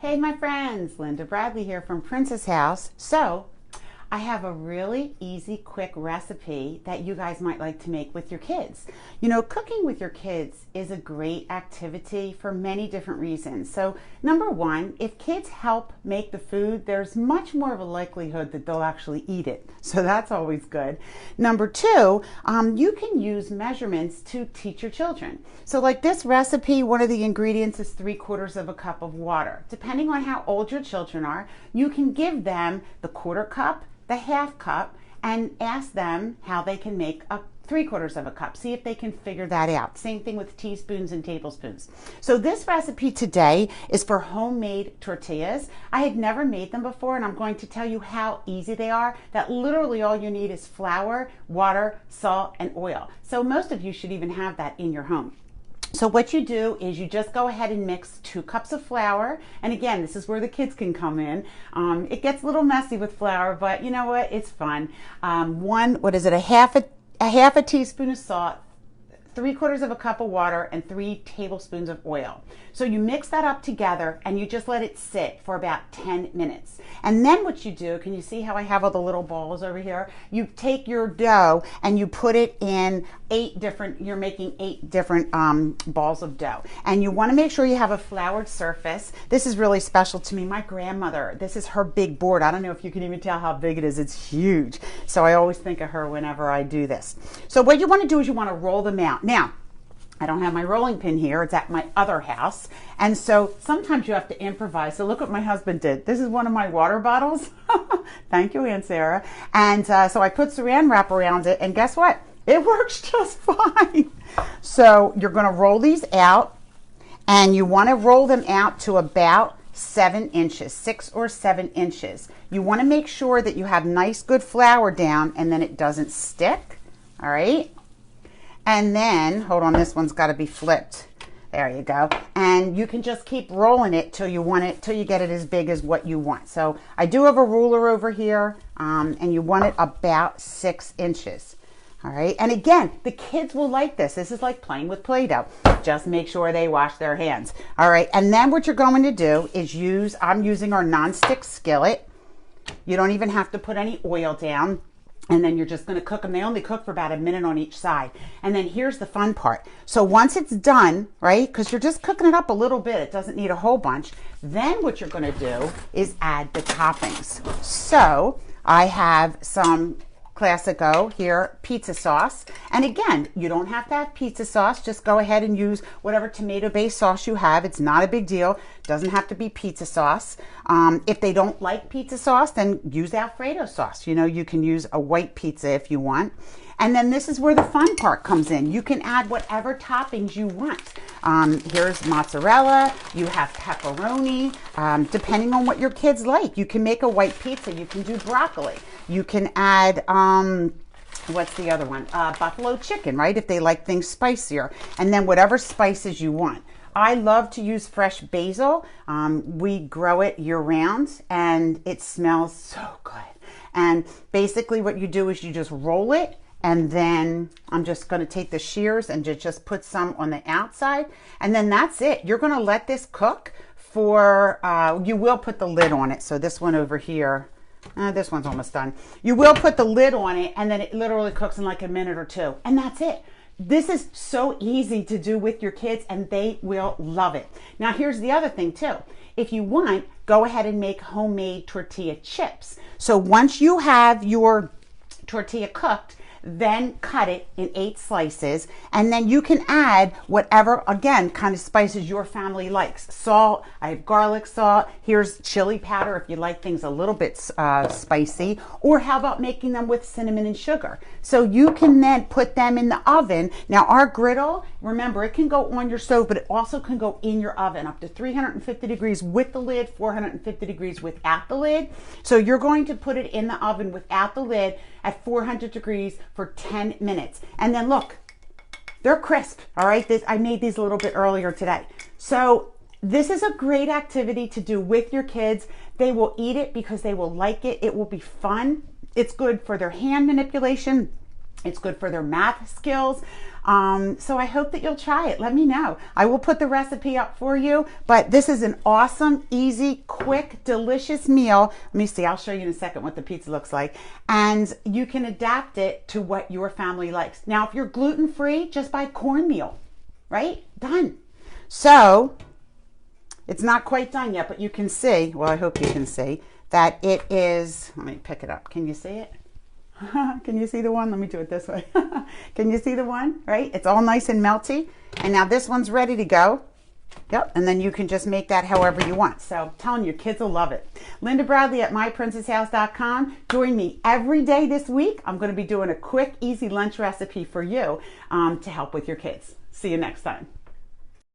Hey my friends, Thelindabradley here from Princess House. So I have a really easy, quick recipe that you guys might like to make with your kids. You know, cooking with your kids is a great activity for many different reasons. So number one, if kids help make the food, there's much more of a likelihood that they'll actually eat it. So that's always good. Number two, you can use measurements to teach your children. So like this recipe, one of the ingredients is 3/4 of a cup of water. Depending on how old your children are, you can give them the 1/4 cup, the 1/2 cup, and ask them how they can make a 3/4 of a cup. See if they can figure that out. Same thing with teaspoons and tablespoons. So this recipe today is for homemade tortillas. I had never made them before, and I'm going to tell you how easy they are. That literally all you need is flour, water, salt, and oil. So most of you should even have that in your home. So what you do is you just go ahead and mix 2 cups of flour. And again, this is where the kids can come in. It gets a little messy with flour, but you know what? It's fun. A half a teaspoon of salt, 3/4 of a cup of water, and 3 tablespoons of oil. So you mix that up together and you just let it sit for about 10 minutes. And then what you do, can you see how I have all the little balls over here? You take your dough and you put it in you're making 8 different balls of dough. And you want to make sure you have a floured surface. This is really special to me. My grandmother, this is her big board. I don't know if you can even tell how big it is. It's huge. So I always think of her whenever I do this. So what you want to do is you want to roll them out. Now, I don't have my rolling pin here. It's at my other house. And so sometimes you have to improvise. So look what my husband did. This is one of my water bottles. Thank you, Aunt Sarah. And so I put saran wrap around it. And guess what? It works just fine. So you're going to roll these out. And you want to roll them out to about 7 inches, 6 or 7 inches. You want to make sure that you have nice, good flour down and then it doesn't stick. All right. And then, hold on, this one's got to be flipped. There you go. And you can just keep rolling it till you get it as big as what you want. So I do have a ruler over here, and you want it about 6 inches. All right. And again, the kids will like this. This is like playing with Play-Doh. Just make sure they wash their hands. All right. And then what you're going to do is I'm using our nonstick skillet. You don't even have to put any oil down. And then you're just going to cook them. They only cook for about a minute on each side. And then here's the fun part. So once it's done, right, because you're just cooking it up a little bit, it doesn't need a whole bunch. Then what you're going to do is add the toppings. So I have some Classico here, pizza sauce. And again, you don't have to have pizza sauce. Just go ahead and use whatever tomato-based sauce you have. It's not a big deal. Doesn't have to be pizza sauce. If they don't like pizza sauce, then use Alfredo sauce. You know, you can use a white pizza if you want. And then this is where the fun part comes in. You can add whatever toppings you want. Here's mozzarella. You have pepperoni. Depending on what your kids like. You can make a white pizza. You can do broccoli. You can add, what's the other one? Buffalo chicken, right? If they like things spicier. And then whatever spices you want. I love to use fresh basil. We grow it year round and it smells so good. And basically what you do is you just roll it. And then I'm just going to take the shears and just put some on the outside. And then that's it. You're going to let this cook for, you will put the lid on it. So this one over here, this one's almost done. You will put the lid on it and then it literally cooks in like a minute or 2. And that's it. This is so easy to do with your kids and they will love it. Now here's the other thing too. If you want, go ahead and make homemade tortilla chips. So once you have your tortilla cooked, then cut it in 8 slices, and then you can add whatever, again, kind of spices your family likes. Salt, I have garlic salt, here's chili powder if you like things a little bit spicy, or how about making them with cinnamon and sugar? So you can then put them in the oven. Now our griddle, remember, it can go on your stove, but it also can go in your oven up to 350 degrees with the lid, 450 degrees without the lid. So you're going to put it in the oven without the lid at 400 degrees for 10 minutes. And then look, they're crisp, all right? I made these a little bit earlier today. So this is a great activity to do with your kids. They will eat it because they will like it. It will be fun. It's good for their hand manipulation. It's good for their math skills. So I hope that you'll try it. Let me know. I will put the recipe up for you, but this is an awesome, easy, quick, delicious meal. Let me see. I'll show you in a second what the pizza looks like. And you can adapt it to what your family likes. Now, if you're gluten-free, just buy cornmeal, right? Done. So it's not quite done yet, but you can see, well, I hope you can see that it is. Let me pick it up. Can you see it? Can you see the one? Let me do it this way. Can you see the one? Right? It's all nice and melty. And now this one's ready to go. Yep. And then you can just make that however you want. So I'm telling you, kids will love it. Thelindabradley at myprincesshouse.com. Join me every day this week. I'm going to be doing a quick, easy lunch recipe for you to help with your kids. See you next time.